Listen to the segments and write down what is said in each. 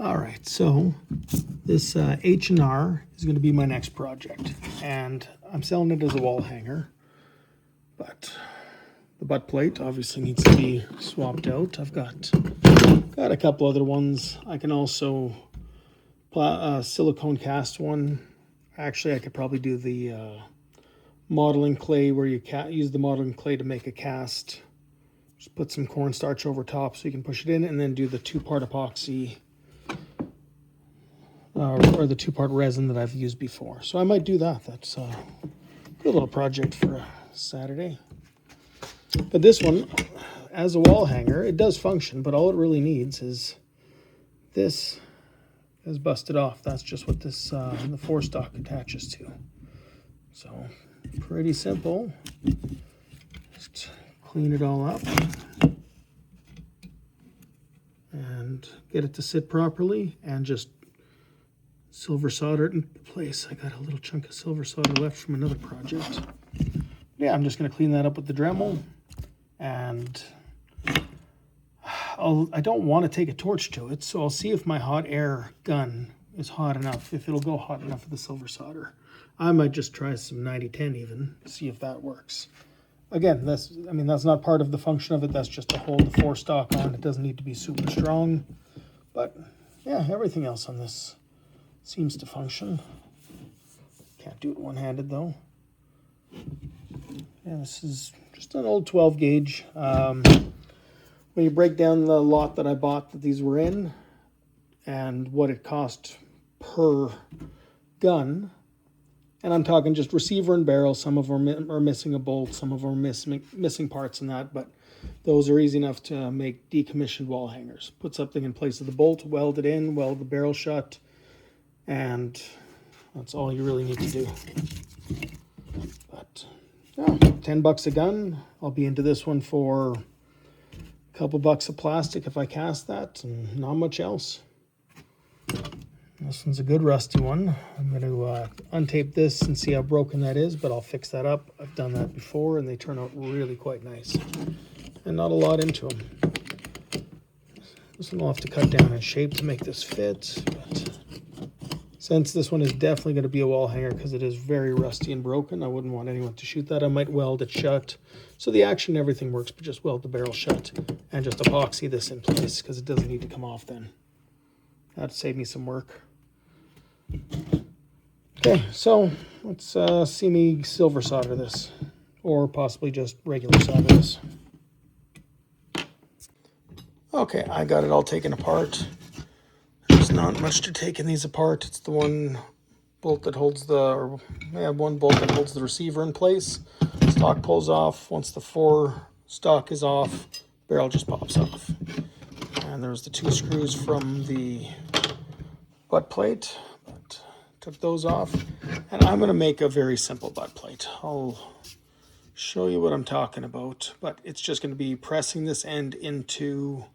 All right, so this H&R is going to be my next project, and I'm selling it as a wall hanger, but the butt plate obviously needs to be swapped out. I've got a couple other ones. I can also silicone cast one. Actually, I could probably do the modeling clay where you use the modeling clay to make a cast. Just put some cornstarch over top so you can push it in, and then do the two-part epoxy or the two-part resin that I've used before. So I might do that. That's a good little project for a Saturday. But this one, as a wall hanger, it does function, but all it really needs is this is busted off. That's just what this the forestock attaches to. So pretty simple. Just clean it all up and get it to sit properly, and just silver solder it in place. I got a little chunk of silver solder left from another project. Yeah, I'm just going to clean that up with the Dremel, and I don't want to take a torch to it, so I'll see if my hot air gun is hot enough, if it'll go hot enough with the silver solder. I might just try some 90-10 even, see if that works. Again, that's not part of the function of it. That's just to hold the forestock on. It doesn't need to be super strong. But yeah, everything else on this seems to function. Can't do it one-handed though. Yeah, this is just an old 12 gauge. When you break down the lot that I bought that these were in and what it cost per gun, and I'm talking just receiver and barrel. Some of them are missing a bolt, some of them are missing parts in that, but those are easy enough to make decommissioned wall hangers. Put something in place of the bolt, weld it in, weld the barrel shut, and that's all you really need to do. But yeah, $10 a gun. I'll be into this one for a couple bucks of plastic if I cast that, and not much else. This one's a good rusty one. I'm going to untape this and see how broken that is, but I'll fix that up. I've done that before, and they turn out really quite nice. And not a lot into them. This one I'll have to cut down in shape to make this fit. But since this one is definitely going to be a wall hanger because it is very rusty and broken, I wouldn't want anyone to shoot that. I might weld it shut. So the action, everything works, but just weld the barrel shut and just epoxy this in place because it doesn't need to come off then. That'd save me some work. Okay, so let's see me silver solder this, or possibly just regular solder this. Okay, I got it all taken apart. There's not much to take in these apart. It's the one bolt that holds one bolt that holds the receiver in place. Stock pulls off. Once the forestock is off, barrel just pops off. And there's the two screws from the butt plate. Took those off, and I'm going to make a very simple butt plate. I'll show you what I'm talking about, but it's just going to be pressing this end into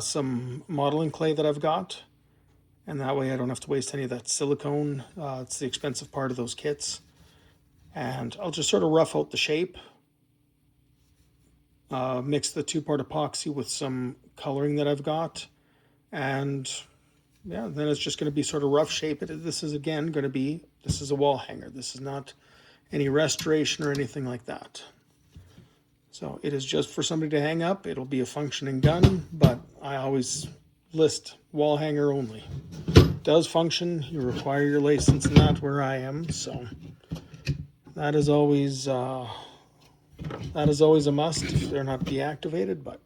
some modeling clay that I've got, and that way I don't have to waste any of that silicone. It's the expensive part of those kits, and I'll just sort of rough out the shape, mix the two-part epoxy with some coloring that I've got, and yeah, then it's just going to be sort of rough shape. This is again going to be, this is a wall hanger. This is not any restoration or anything like that. So it is just for somebody to hang up. It'll be a functioning gun, but I always list wall hanger only. It does function. You require your license and that where I am. So that is always a must if they're not deactivated, but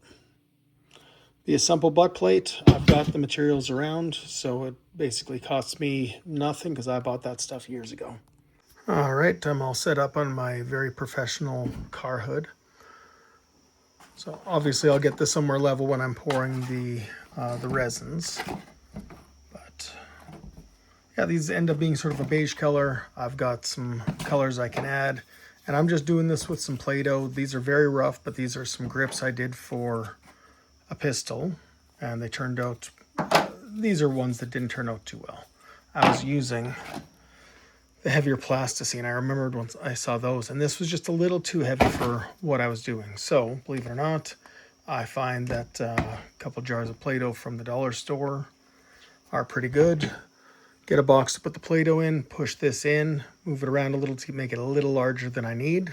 be a simple butt plate. I've got the materials around, so it basically costs me nothing because I bought that stuff years ago. All right, I'm all set up on my very professional car hood. So obviously I'll get this somewhere level when I'm pouring the resins. But yeah, these end up being sort of a beige color. I've got some colors I can add, and I'm just doing this with some Play-Doh. These are very rough, but these are some grips I did for a pistol, and they turned out, these are ones that didn't turn out too well. I was using the heavier plasticine. I remembered once I saw those, and this was just a little too heavy for what I was doing. So believe it or not, I find that a couple jars of Play-Doh from the dollar store are pretty good. Get a box to put the Play-Doh in, push this in, move it around a little to make it a little larger than I need.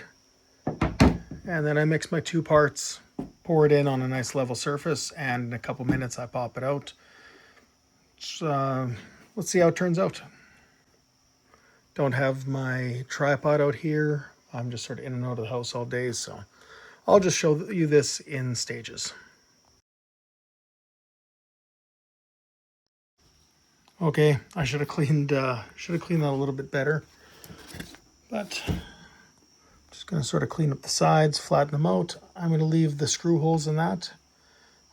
And then I mix my two parts, pour it in on a nice level surface, and in a couple minutes I pop it out. Let's see how it turns out. Don't have my tripod out here. I'm just sort of in and out of the house all day, so I'll just show you this in stages. Okay, I should have cleaned that a little bit better, but just going to sort of clean up the sides, flatten them out. I'm going to leave the screw holes in that.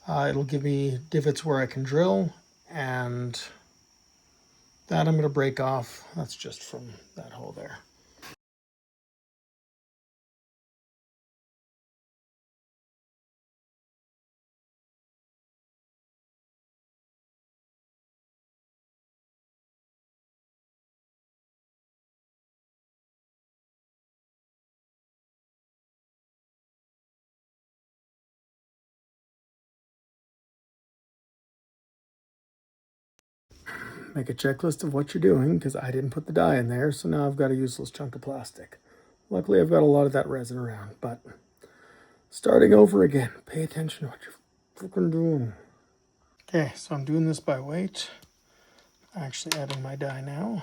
It'll give me divots where I can drill, and that I'm going to break off. That's just from that hole there. Make a checklist of what you're doing, because I didn't put the dye in there, so now I've got a useless chunk of plastic. Luckily, I've got a lot of that resin around, but starting over again. Pay attention to what you're freaking doing. Okay, so I'm doing this by weight. Actually adding my dye now.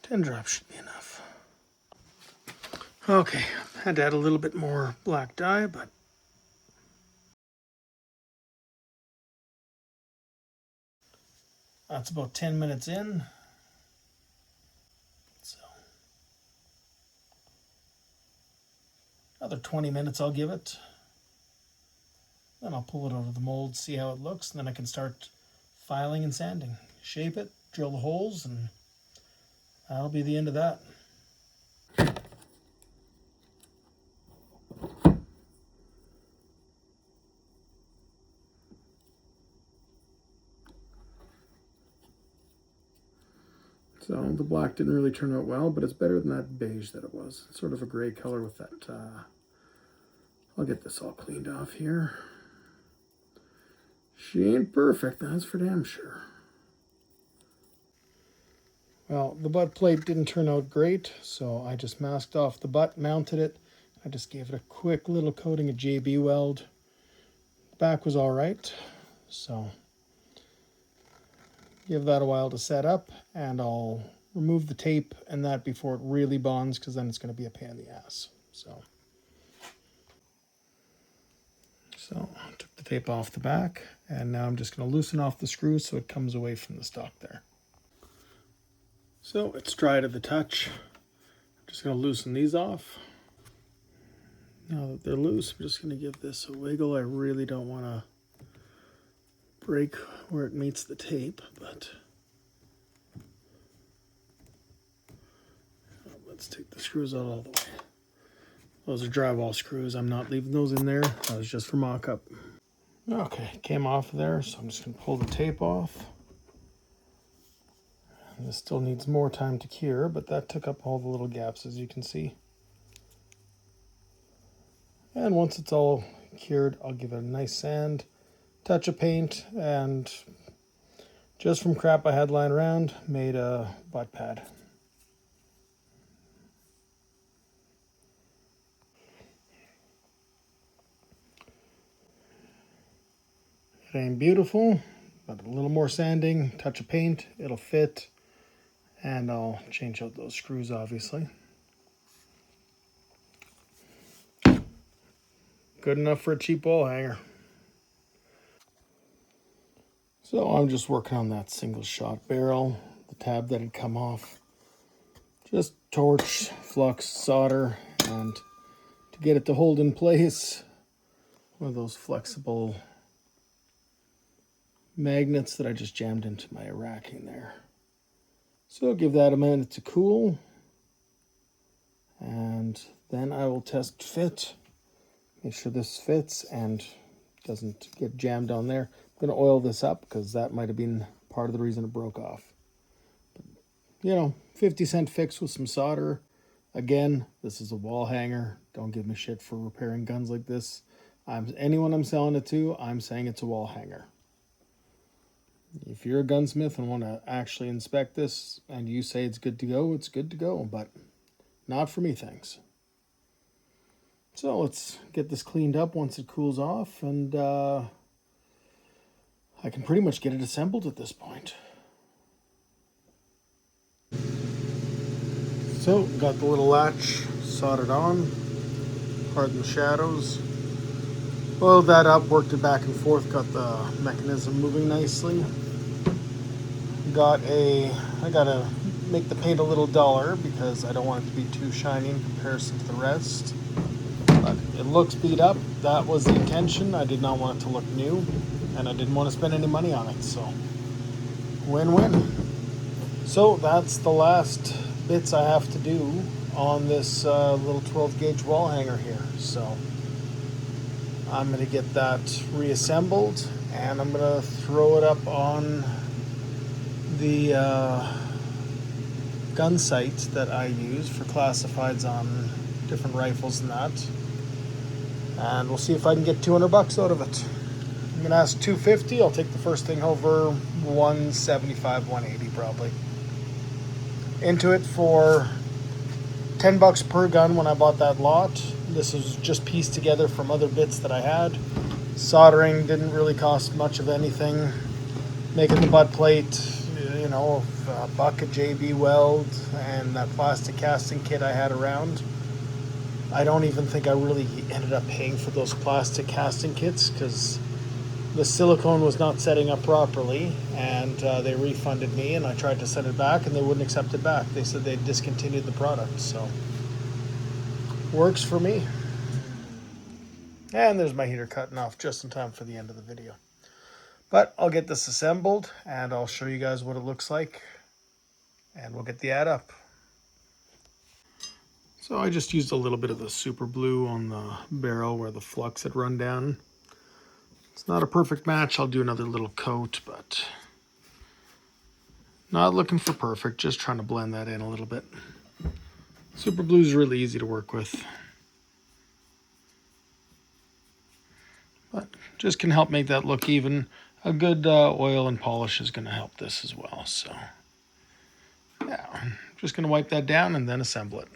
10 drops should be enough. Okay, had to add a little bit more black dye, but that's about 10 minutes in. So another 20 minutes I'll give it. Then I'll pull it over the mold, see how it looks, and then I can start filing and sanding. Shape it, drill the holes, and that'll be the end of that. So the black didn't really turn out well, but it's better than that beige that it was. It's sort of a gray color with that. I'll get this all cleaned off here. She ain't perfect, that's for damn sure. Well, the butt plate didn't turn out great, so I just masked off the butt, mounted it. I just gave it a quick little coating of JB Weld. The back was all right, so give that a while to set up, and I'll remove the tape and that before it really bonds, because then it's going to be a pain in the ass. So I took the tape off the back, and now I'm just going to loosen off the screws so it comes away from the stock there. So it's dry to the touch. I'm just going to loosen these off. Now that they're loose, I'm just going to give this a wiggle. I really don't want to break where it meets the tape, but let's take the screws out all the way. Those are drywall screws. I'm not leaving those in there. That was just for mock-up. Okay, came off there, so I'm just going to pull the tape off. And this still needs more time to cure, but that took up all the little gaps, as you can see. And once it's all cured, I'll give it a nice sand, touch of paint, and just from crap I had lying around, made a butt pad. It ain't beautiful, but a little more sanding, touch of paint, it'll fit, and I'll change out those screws, obviously. Good enough for a cheap wall hanger. So I'm just working on that single shot barrel, the tab that had come off. Just torch, flux, solder, and to get it to hold in place, one of those flexible magnets that I just jammed into my racking there. So give that a minute to cool, and then I will test fit. Make sure this fits and doesn't get jammed down there. I'm going to oil this up because that might have been part of the reason it broke off. But, 50-cent fix with some solder, Again, this is a wall hanger. Don't give me shit for repairing guns like this. Anyone I'm selling it to, I'm saying it's a wall hanger. If you're a gunsmith and want to actually inspect this and you say it's good to go, it's good to go, but not for me, thanks. So let's get this cleaned up once it cools off, and I can pretty much get it assembled at this point. So, got the little latch soldered on, hardened the shadows, oiled that up, worked it back and forth, got the mechanism moving nicely. I gotta make the paint a little duller because I don't want it to be too shiny in comparison to the rest. But it looks beat up. That was the intention. I did not want it to look new, and I didn't want to spend any money on it, so win-win. So that's the last bits I have to do on this little 12 gauge wall hanger here. So I'm going to get that reassembled, and I'm going to throw it up on the gun site that I use for classifieds on different rifles and that. And we'll see if I can get $200 out of it. I'm going to ask $250. I'll take the first thing over $175, $180 probably. Into it for $10 per gun when I bought that lot. This was just pieced together from other bits that I had. Soldering didn't really cost much of anything. Making the butt plate, you know, a buck of JB weld and that plastic casting kit I had around. I don't even think I really ended up paying for those plastic casting kits because the silicone was not setting up properly, and they refunded me, and I tried to send it back and they wouldn't accept it back. They said they discontinued the product, so works for me. And there's my heater cutting off just in time for the end of the video. But I'll get this assembled and I'll show you guys what it looks like, and we'll get the ad up. So I just used a little bit of the super blue on the barrel where the flux had run down. It's not a perfect match. I'll do another little coat, but not looking for perfect. Just trying to blend that in a little bit. Super blue is really easy to work with, but just can help make that look even. A good oil and polish is going to help this as well. So yeah, I'm just going to wipe that down and then assemble it.